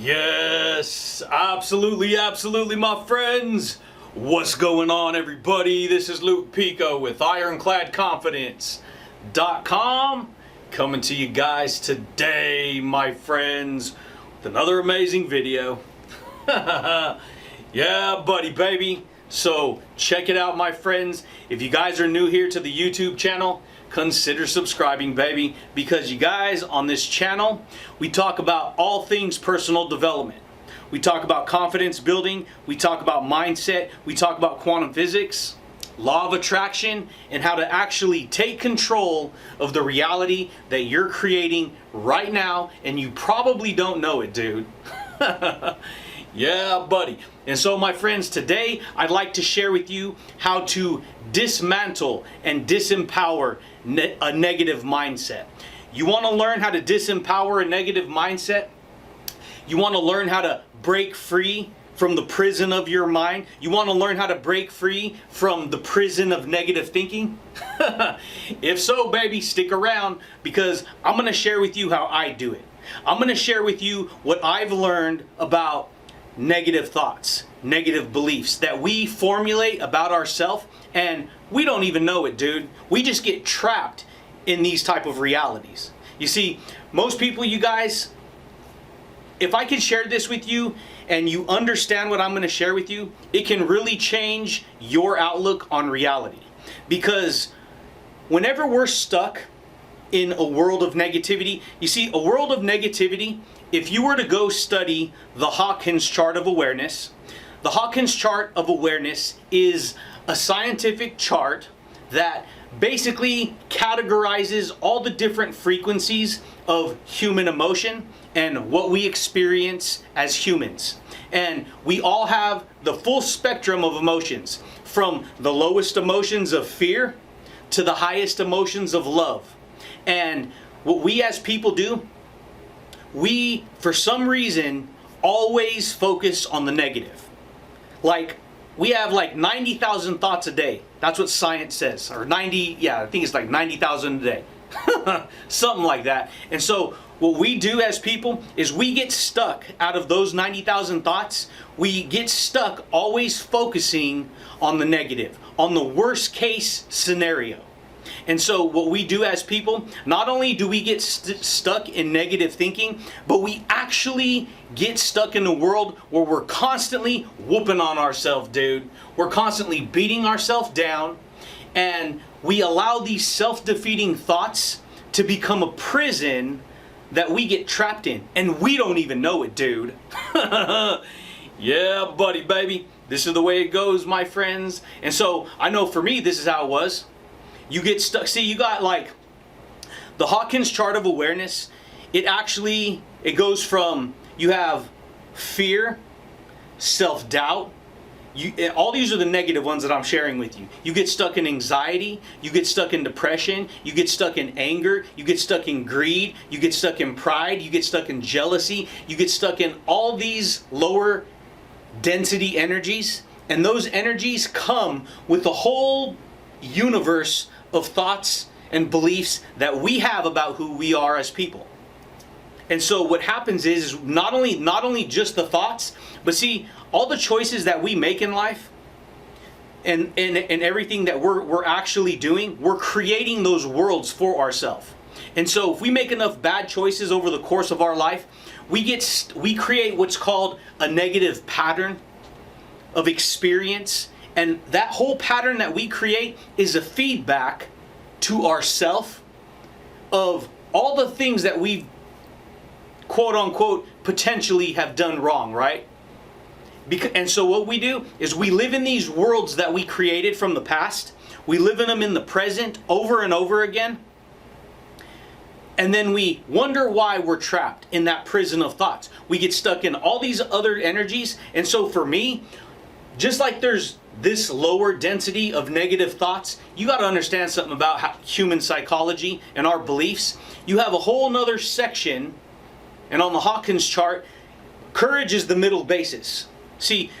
Yes, absolutely, absolutely, my friends. What's going on, everybody? This is Luke Pico with IroncladConfidence.com coming to you guys today, my friends, with another amazing video. Yeah, buddy, baby. So check it out, my friends. If you guys are new here to the YouTube channel, consider subscribing, baby, because you guys, on this channel, we talk about all things personal development. We talk about confidence building, we talk about mindset, we talk about quantum physics, law of attraction, and how to actually take control of the reality that you're creating right now, and you probably don't know it, dude. Yeah, buddy. And so, my friends, today I'd like to share with you how to dismantle and disempower a negative mindset. You want to learn how to disempower a negative mindset? You want to learn how to break free from the prison of your mind? You want to learn how to break free from the prison of negative thinking? If so, baby, stick around, because I'm going to share with you how I do it. I'm going to share with you what I've learned about negative thoughts, negative beliefs that we formulate about ourselves, and we don't even know it, dude. We just get trapped in these type of realities. You see, most people, you guys, if I can share this with you and you understand what I'm going to share with you, it can really change your outlook on reality. Because whenever we're stuck in a world of negativity, you see, a world of negativity, if you were to go study the Hawkins chart of awareness, the Hawkins chart of awareness is a scientific chart that basically categorizes all the different frequencies of human emotion and what we experience as humans. And we all have the full spectrum of emotions, from the lowest emotions of fear to the highest emotions of love. And what we as people do, we, for some reason, always focus on the negative. Like, we have like 90,000 thoughts a day. That's what science says. Or 90, yeah, I think it's like 90,000 a day. Something like that. And so what we do as people is we get stuck out of those 90,000 thoughts. We get stuck always focusing on the negative, on the worst case scenario. And so what we do as people, not only do we get stuck in negative thinking, but we actually get stuck in a world where we're constantly whooping on ourselves, dude. We're constantly beating ourselves down, and we allow these self-defeating thoughts to become a prison that we get trapped in, and we don't even know it, dude. Yeah, buddy, baby. This is the way it goes, my friends. And so I know for me, this is how it was. You get stuck. See, you got like the Hawkins chart of awareness. It goes from, you have fear, self-doubt. All these are the negative ones that I'm sharing with you. You get stuck in anxiety. You get stuck in depression. You get stuck in anger. You get stuck in greed. You get stuck in pride. You get stuck in jealousy. You get stuck in all these lower density energies. And those energies come with a whole universe of thoughts and beliefs that we have about who we are as people. And so what happens is not only just the thoughts, but see, all the choices that we make in life and everything that we're actually doing, we're creating those worlds for ourselves. And so if we make enough bad choices over the course of our life, we create what's called a negative pattern of experience. And that whole pattern that we create is a feedback to ourself of all the things that we, quote unquote, potentially have done wrong, right? And so what we do is we live in these worlds that we created from the past. We live in them in the present over and over again. And then we wonder why we're trapped in that prison of thoughts. We get stuck in all these other energies. And so for me, just like there's this lower density of negative thoughts, you got to understand something about human psychology and our beliefs. You have a whole nother section, and on the Hawkins chart, courage is the middle basis. See,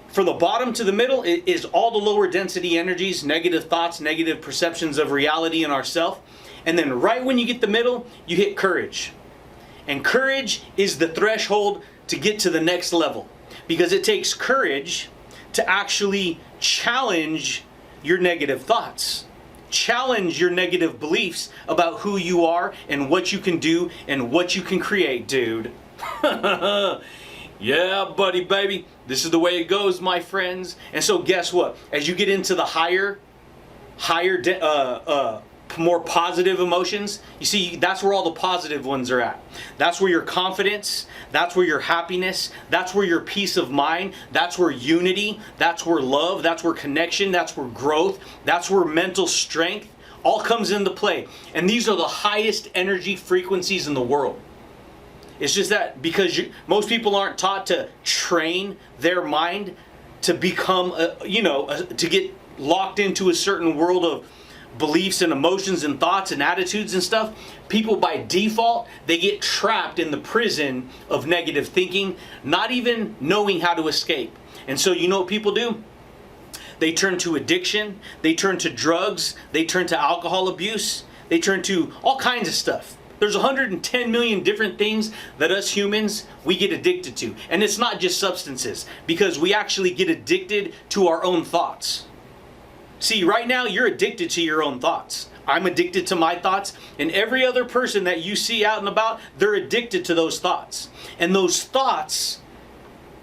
from the bottom to the middle is all the lower density energies, negative thoughts, negative perceptions of reality and ourself. And then right when you get the middle, you hit courage. And courage is the threshold to get to the next level, because it takes courage to actually challenge your negative thoughts. Challenge your negative beliefs about who you are and what you can do and what you can create, dude. Yeah, buddy, baby. This is the way it goes, my friends. And so guess what? As you get into the higher, more positive emotions, you see, that's where all the positive ones are at. That's where your confidence, that's where your happiness, that's where your peace of mind, that's where unity, that's where love, that's where connection, that's where growth, that's where mental strength all comes into play. And these are the highest energy frequencies in the world. It's just that because most people aren't taught to train their mind to become, to get locked into a certain world of beliefs and emotions and thoughts and attitudes and stuff. People by default, they get trapped in the prison of negative thinking, not even knowing how to escape. And so you know what people do? They turn to addiction, they turn to drugs, they turn to alcohol abuse, they turn to all kinds of stuff. There's 110 million different things that us humans, we get addicted to. And it's not just substances, because we actually get addicted to our own thoughts. See, right now you're addicted to your own thoughts. I'm addicted to my thoughts, and every other person that you see out and about, they're addicted to those thoughts. And those thoughts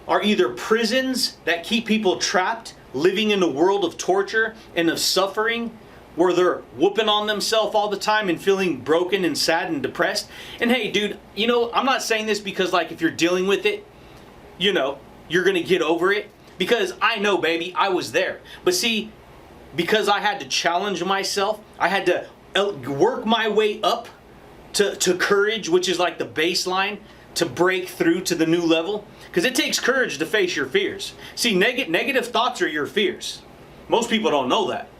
are either prisons that keep people trapped, living in a world of torture and of suffering, where they're whooping on themselves all the time and feeling broken and sad and depressed. And hey, dude, I'm not saying this because like if you're dealing with it, you're gonna get over it. Because I know, baby, I was there. But see, because I had to challenge myself, I had to work my way up to courage, which is like the baseline to break through to the new level. Because it takes courage to face your fears. See, negative thoughts are your fears. Most people don't know that.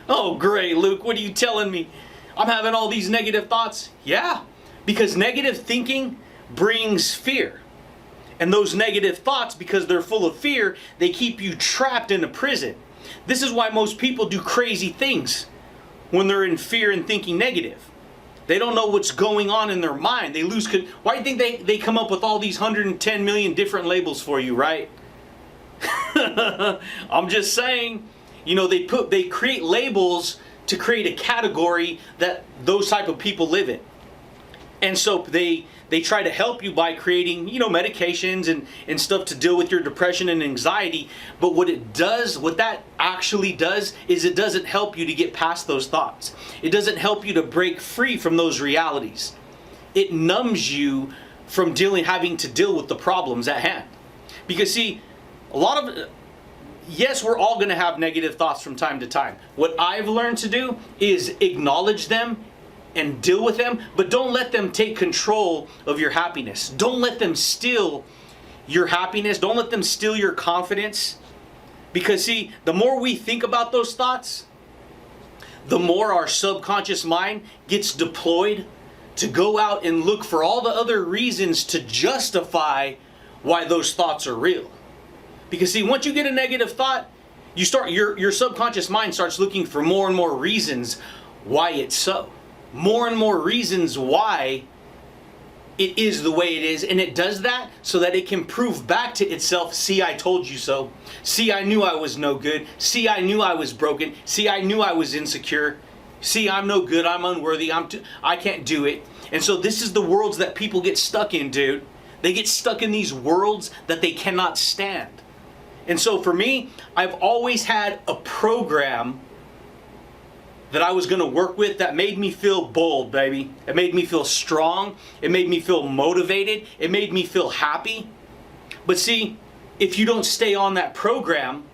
Oh, great, Luke, what are you telling me? I'm having all these negative thoughts? Yeah, because negative thinking brings fear. And those negative thoughts, because they're full of fear, they keep you trapped in a prison. This is why most people do crazy things when they're in fear and thinking negative. They don't know what's going on in their mind. They lose. Why do you think they come up with all these 110 million different labels for you, right? I'm just saying. They create labels to create a category that those type of people live in. And so they try to help you by creating, medications and stuff to deal with your depression and anxiety. But what that actually does is it doesn't help you to get past those thoughts. It doesn't help you to break free from those realities. It numbs you from having to deal with the problems at hand. Because see, yes, we're all going to have negative thoughts from time to time. What I've learned to do is acknowledge them and deal with them, but don't let them take control of your happiness. Don't let them steal your happiness. Don't let them steal your confidence. Because see, the more we think about those thoughts, the more our subconscious mind gets deployed to go out and look for all the other reasons to justify why those thoughts are real. Because see, once you get a negative thought, your subconscious mind starts looking for more and more reasons why it's so. More and more reasons why it is the way it is. And it does that so that it can prove back to itself, see, I told you so. See, I knew I was no good. See, I knew I was broken. See, I knew I was insecure. See, I'm no good. I'm unworthy. I can't do it. And so this is the worlds that people get stuck in, dude. They get stuck in these worlds that they cannot stand. And so for me, I've always had a program that I was going to work with that made me feel bold, baby. It made me feel strong. It made me feel motivated. It made me feel happy. But see, if you don't stay on that program,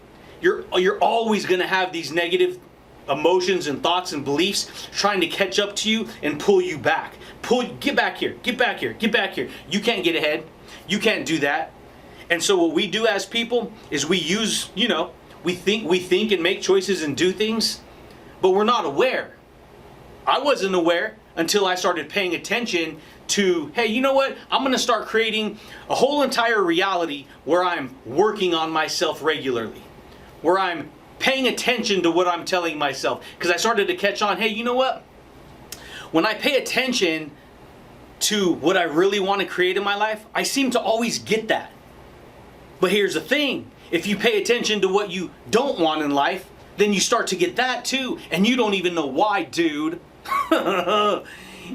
you're always going to have these negative emotions and thoughts and beliefs trying to catch up to you and pull you back. Get back here, get back here, get back here. You can't get ahead. You can't do that. And so what we do as people is we use, we think and make choices and do things, but we're not aware. I wasn't aware until I started paying attention to, hey, you know what? I'm going to start creating a whole entire reality where I'm working on myself regularly, where I'm paying attention to what I'm telling myself. Because I started to catch on, hey, you know what? When I pay attention to what I really want to create in my life, I seem to always get that. But here's the thing. If you pay attention to what you don't want in life, then you start to get that too. And you don't even know why, dude.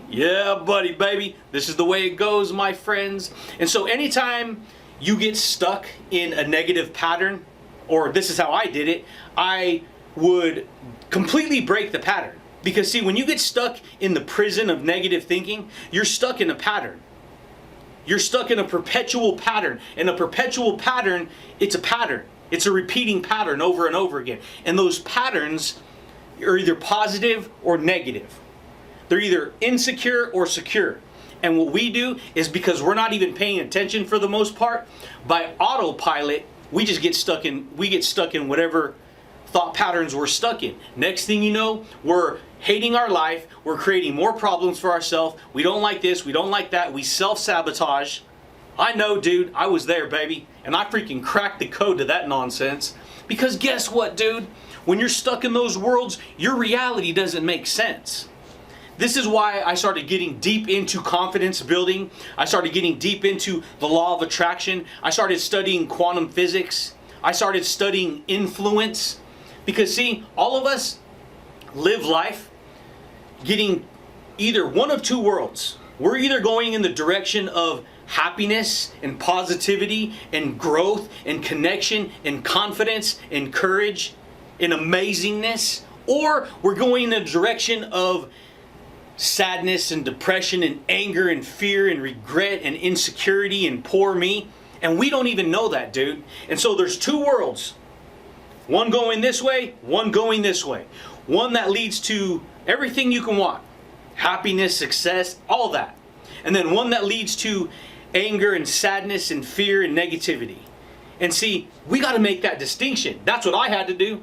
Yeah, buddy, baby. This is the way it goes, my friends. And so anytime you get stuck in a negative pattern, or this is how I did it, I would completely break the pattern. Because see, when you get stuck in the prison of negative thinking, you're stuck in a pattern. You're stuck in a perpetual pattern. And a perpetual pattern, it's a pattern. It's a repeating pattern over and over again. And those patterns are either positive or negative. They're either insecure or secure. And what we do is, because we're not even paying attention for the most part, by autopilot, we get stuck in whatever thought patterns we're stuck in. Next thing you know, we're hating our life, we're creating more problems for ourselves. We don't like this, we don't like that, we self-sabotage. I know, dude, I was there, baby, and I freaking cracked the code to that nonsense. Because guess what, dude? When you're stuck in those worlds, your reality doesn't make sense. This is why I started getting deep into confidence building. I started getting deep into the law of attraction. I started studying quantum physics. I started studying influence. Because see, all of us live life getting either one of two worlds. We're either going in the direction of happiness and positivity and growth and connection and confidence and courage and amazingness, or we're going in the direction of sadness and depression and anger and fear and regret and insecurity and poor me. And we don't even know that, dude. And so there's two worlds. One going this way, one going this way. One that leads to everything you can want. Happiness, success, all that. And then one that leads to anger and sadness and fear and negativity. And see, we got to make that distinction. That's what I had to do.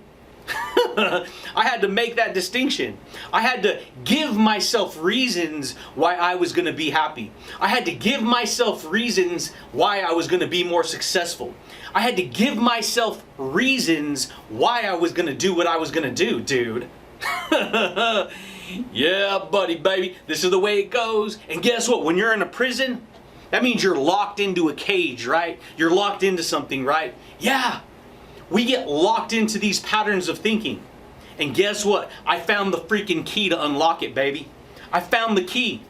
I had to make that distinction. I had to give myself reasons why I was going to be happy. I had to give myself reasons why I was going to be more successful. I had to give myself reasons why I was going to do what I was going to do, dude. Yeah, buddy, baby. This is the way it goes. And guess what? When you're in a prison, that means you're locked into a cage, right? You're locked into something, right? Yeah. We get locked into these patterns of thinking. And guess what? I found the freaking key to unlock it, baby. I found the key.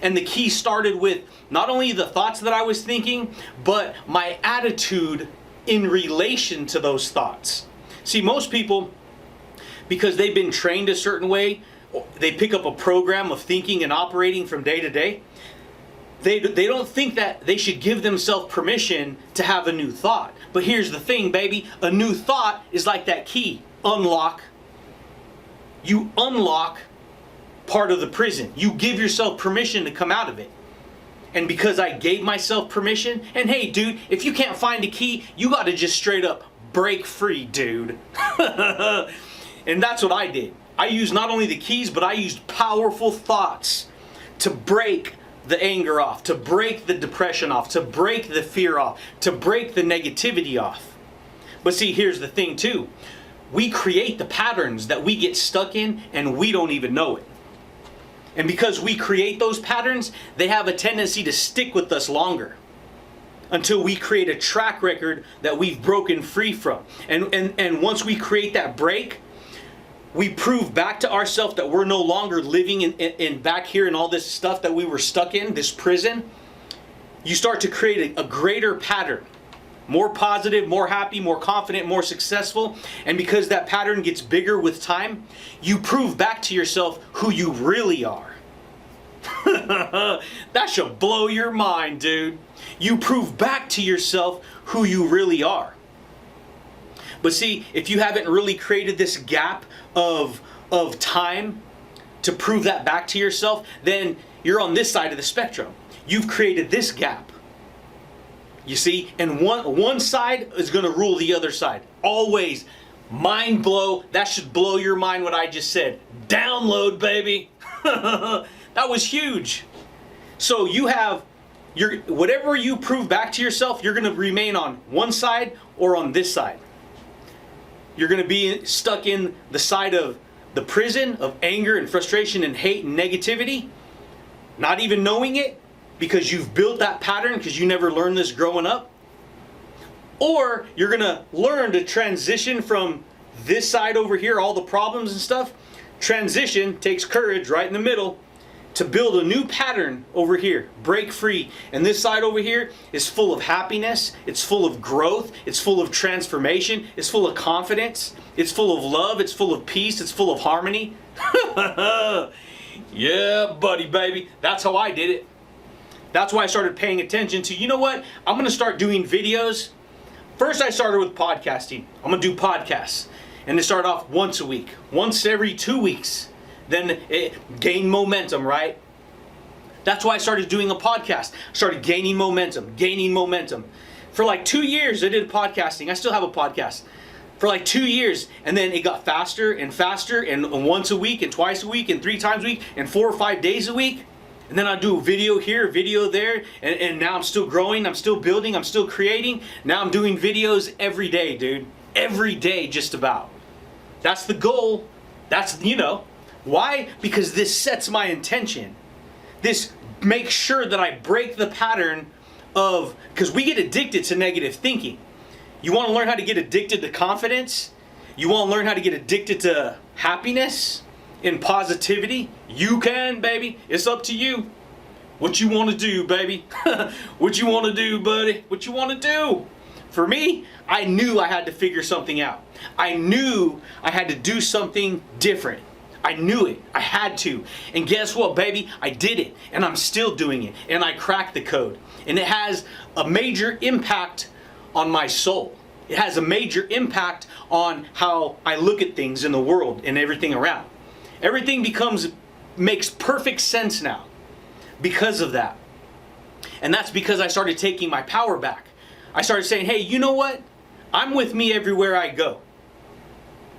And the key started with not only the thoughts that I was thinking, but my attitude in relation to those thoughts. See, most people, because they've been trained a certain way, they pick up a program of thinking and operating from day to day. They don't think that they should give themselves permission to have a new thought. But here's the thing, baby. A new thought is like that key. Unlock. You unlock part of the prison. You give yourself permission to come out of it. And because I gave myself permission, and hey, dude, if you can't find a key, you got to just straight up break free, dude. And that's what I did. I used not only the keys, but I used powerful thoughts to break the anger off, to break the depression off, to break the fear off, to break the negativity off. But see, here's the thing too. We create the patterns that we get stuck in and we don't even know it. And because we create those patterns, they have a tendency to stick with us longer until we create a track record that we've broken free from. And once we create that break, we prove back to ourselves that we're no longer living in back here in all this stuff that we were stuck in, this prison. You start to create a greater pattern. More positive, more happy, more confident, more successful. And because that pattern gets bigger with time, you prove back to yourself who you really are. That should blow your mind, dude. You prove back to yourself who you really are. But see, if you haven't really created this gap of time to prove that back to yourself, then you're on this side of the spectrum. You've created this gap. You see, and one side is going to rule the other side. Always. Mind blow. That should blow your mind what I just said. Download, baby. That was huge. So you have whatever you prove back to yourself, you're going to remain on one side or on this side. You're going to be stuck in the side of the prison of anger and frustration and hate and negativity, not even knowing it, because you've built that pattern because you never learned this growing up. Or you're going to learn to transition from this side over here, all the problems and stuff. Transition takes courage right in the middle to build a new pattern over here. Break free. And this side over here is full of happiness. It's full of growth. It's full of transformation. It's full of confidence. It's full of love. It's full of peace. It's full of harmony. Yeah, buddy, baby. That's how I did it. That's why I started paying attention to, you know what? I'm going to start doing videos. First, I started with podcasting. I'm going to do podcasts. And it started off once a week. Once every 2 weeks. Then it gained momentum, right? That's why I started doing a podcast. I started gaining momentum. For like 2 years, I did podcasting. I still have a podcast. For like 2 years, and then it got faster and faster, and once a week, and twice a week, and 3 times a week, and 4 or 5 days a week. And then I do a video here, a video there, and now I'm still growing, I'm still building, I'm still creating. Now I'm doing videos every day, dude. Every day, just about. That's the goal. That's, why? Because this sets my intention. This makes sure that I break the pattern of, because we get addicted to negative thinking. You want to learn how to get addicted to confidence? You want to learn how to get addicted to happiness and positivity? You can, baby. It's up to you. What you want to do, baby? What you want to do, buddy? What you want to do? For me, I knew I had to figure something out. I knew I had to do something different. I knew it. I had to. And guess what, baby? I did it. And I'm still doing it. And I cracked the code. And it has a major impact on my soul. It has a major impact on how I look at things in the world and everything around. Everything makes perfect sense now because of that. And that's because I started taking my power back. I started saying, hey, you know what? I'm with me everywhere I go.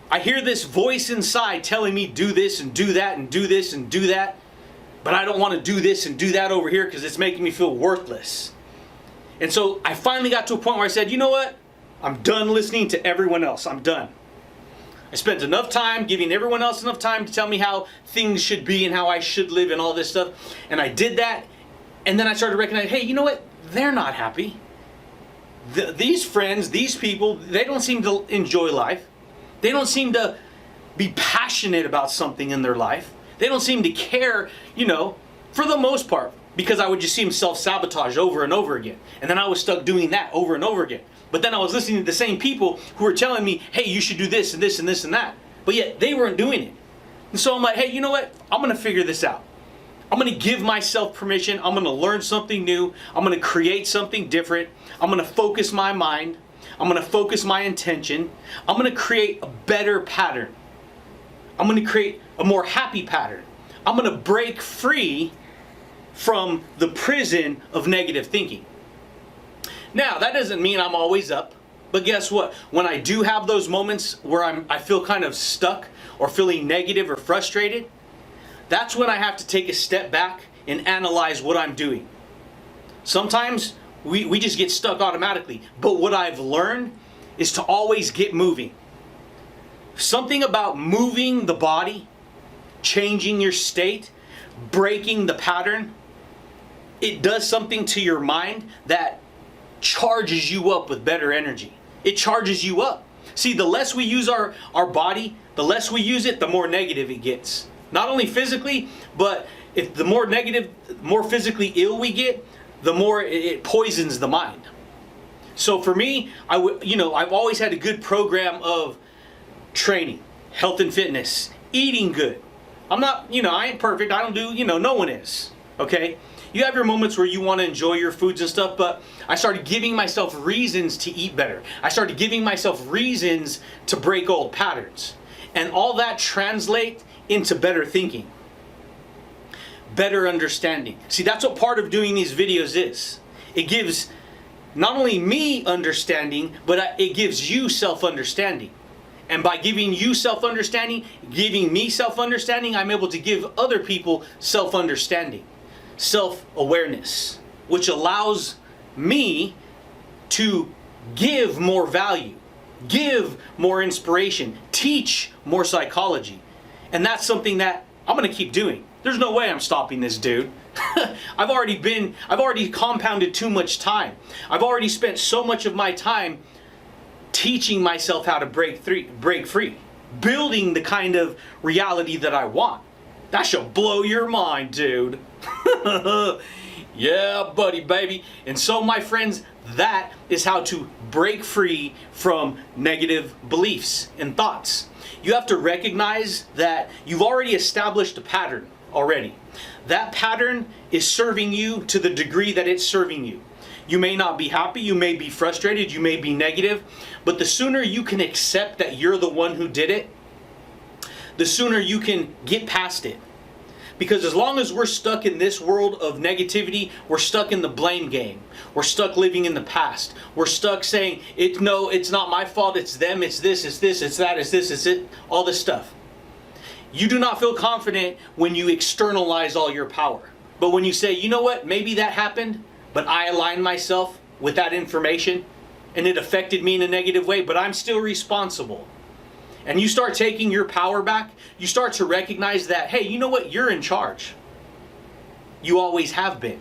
I hear this voice inside telling me do this and do that and do this and do that. But I don't want to do this and do that over here because it's making me feel worthless. And so I finally got to a point where I said, you know what? I'm done listening to everyone else. I'm done. I spent enough time giving everyone else enough time to tell me how things should be and how I should live and all this stuff. And I did that. And then I started recognizing, hey, you know what? They're not happy. These friends, these people, they don't seem to enjoy life. They don't seem to be passionate about something in their life. They don't seem to care, for the most part. Because I would just see them self-sabotage over and over again. And then I was stuck doing that over and over again. But then I was listening to the same people who were telling me, hey, you should do this and this and this and that. But yet they weren't doing it. And so I'm like, hey, you know what? I'm going to figure this out. I'm going to give myself permission. I'm going to learn something new. I'm going to create something different. I'm going to focus my mind. I'm going to focus my intention. I'm going to create a better pattern. I'm going to create a more happy pattern. I'm going to break free from the prison of negative thinking. Now, that doesn't mean I'm always up, but guess what? When I do have those moments where I feel kind of stuck or feeling negative or frustrated, that's when I have to take a step back and analyze what I'm doing. Sometimes we just get stuck automatically, but what I've learned is to always get moving. Something about moving the body, changing your state, breaking the pattern, it does something to your mind that charges you up with better energy. It charges you up. See, the less we use our body, the less we use it, the more negative it gets. Not only physically, but if the more negative, more physically ill we get, the more it poisons the mind. So for me, I've always had a good program of training, health and fitness, eating good. I'm not, I ain't perfect. I don't do, no one is. Okay? You have your moments where you want to enjoy your foods and stuff, but I started giving myself reasons to eat better. I started giving myself reasons to break old patterns. And all that translates into better thinking, better understanding. See, that's what part of doing these videos is. It gives not only me understanding, but it gives you self-understanding. And by giving you self-understanding, giving me self-understanding, I'm able to give other people self-understanding, self-awareness, which allows me to give more value, give more inspiration, teach more psychology. And that's something that I'm going to keep doing. There's no way I'm stopping this dude. I've already compounded too much time. I've already spent so much of my time teaching myself how to break free, building the kind of reality that I want. That should blow your mind, dude. Yeah, buddy, baby. And so, my friends, that is how to break free from negative beliefs and thoughts. You have to recognize that you've already established a pattern already. That pattern is serving you to the degree that it's serving you. You may not be happy, you may be frustrated, you may be negative, but the sooner you can accept that you're the one who did it, the sooner you can get past it. Because as long as we're stuck in this world of negativity, we're stuck in the blame game. We're stuck living in the past. We're stuck saying, no, it's not my fault, it's them, it's this, it's that, it's this, it's it, all this stuff. You do not feel confident when you externalize all your power. But when you say, you know what, maybe that happened, but I aligned myself with that information and it affected me in a negative way, but I'm still responsible. And you start taking your power back, you start to recognize that, hey, you know what? You're in charge. You always have been.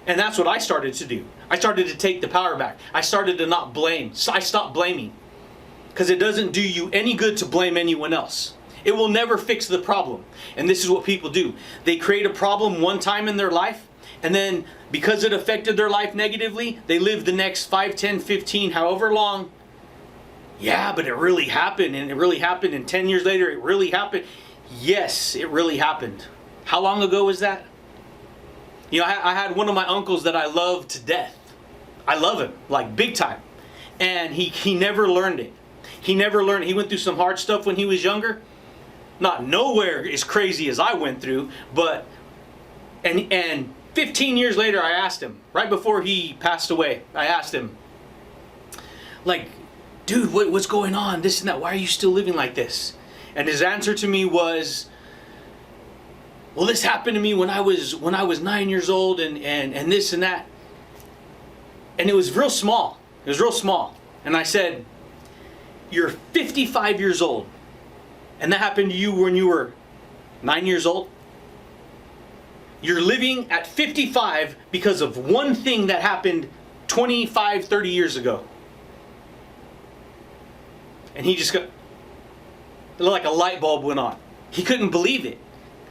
And that's what I started to do. I started to take the power back. I started to not blame. So I stopped blaming. Because it doesn't do you any good to blame anyone else. It will never fix the problem. And this is what people do. They create a problem one time in their life, and then because it affected their life negatively, they live the next 5, 10, 15, however long. Yeah, but it really happened, and it really happened, and 10 years later, it really happened. Yes, it really happened. How long ago was that? You know, I had one of my uncles that I love to death. I love him, like big time. And he never learned it. He never learned. He went through some hard stuff when he was younger. Not nowhere as crazy as I went through, but, and 15 years later, I asked him, right before he passed away, I asked him, like, dude, what's going on? This and that. Why are you still living like this? And his answer to me was, well, this happened to me when I was 9 years old, and this and that. And it was real small. It was real small. And I said, you're 55 years old, and that happened to you when you were 9 years old? You're living at 55 because of one thing that happened 25, 30 years ago. And he just got, like a light bulb went on. He couldn't believe it.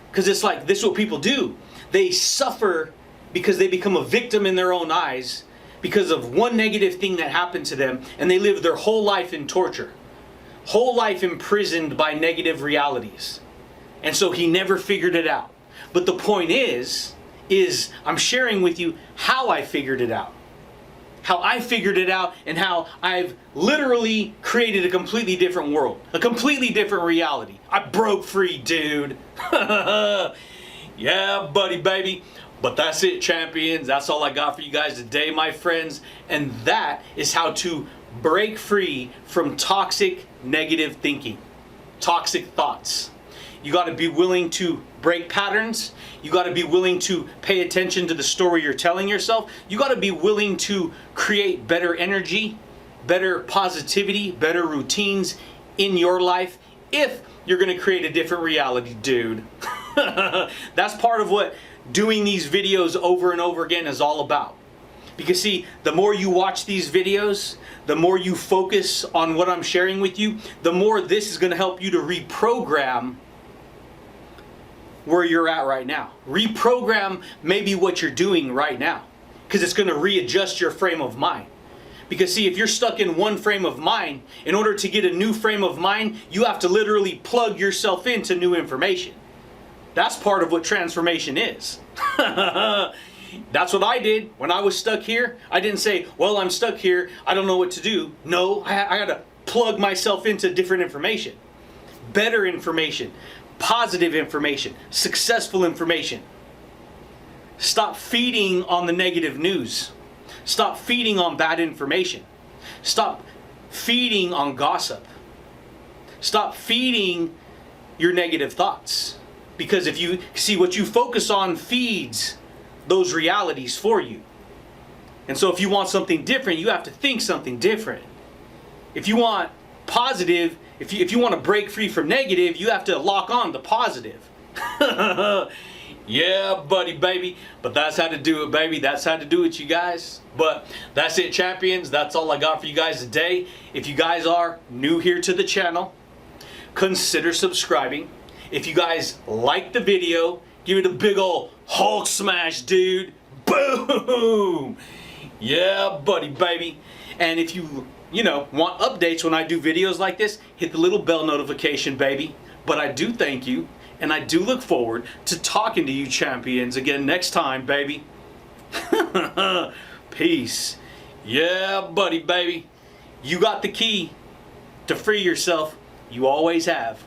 Because it's like, this is what people do. They suffer because they become a victim in their own eyes because of one negative thing that happened to them, and they live their whole life in torture. Whole life imprisoned by negative realities. And so he never figured it out. But the point is I'm sharing with you how I figured it out. How I figured it out, and how I've literally created a completely different world. A completely different reality. I broke free, dude. Yeah, buddy, baby. But that's it, champions. That's all I got for you guys today, my friends. And that is how to break free from toxic, negative thinking. Toxic thoughts. You got to be willing to break patterns. You got to be willing to pay attention to the story you're telling yourself. You got to be willing to create better energy, better positivity, better routines in your life if you're going to create a different reality, dude. That's part of what doing these videos over and over again is all about. Because see, the more you watch these videos, the more you focus on what I'm sharing with you, the more this is going to help you to reprogram where you're at right now. Reprogram maybe what you're doing right now, because it's going to readjust your frame of mind. Because see, if you're stuck in one frame of mind, in order to get a new frame of mind, you have to literally plug yourself into new information. That's part of what transformation is. That's what I did when I was stuck here. I didn't say, well, I'm stuck here, I don't know what to do. No, I had to plug myself into different information. Better information. Positive information, successful information. Stop feeding on the negative news. Stop feeding on bad information. Stop feeding on gossip. Stop feeding your negative thoughts. Because if you see, what you focus on feeds those realities for you. And so if you want something different, you have to think something different. If you want positive, if you want to break free from negative, you have to lock on the positive. Yeah, buddy, baby. But that's how to do it, baby. That's how to do it, you guys. But that's it, champions. That's all I got for you guys today. If you guys are new here to the channel, consider subscribing. If you guys like the video, give it a big ol' Hulk smash, dude. Boom! Yeah, buddy, baby. And if you want updates when I do videos like this, hit the little bell notification, baby. But I do thank you, and I do look forward to talking to you champions again next time, baby. Peace. Yeah, buddy, baby. You got the key to free yourself. You always have.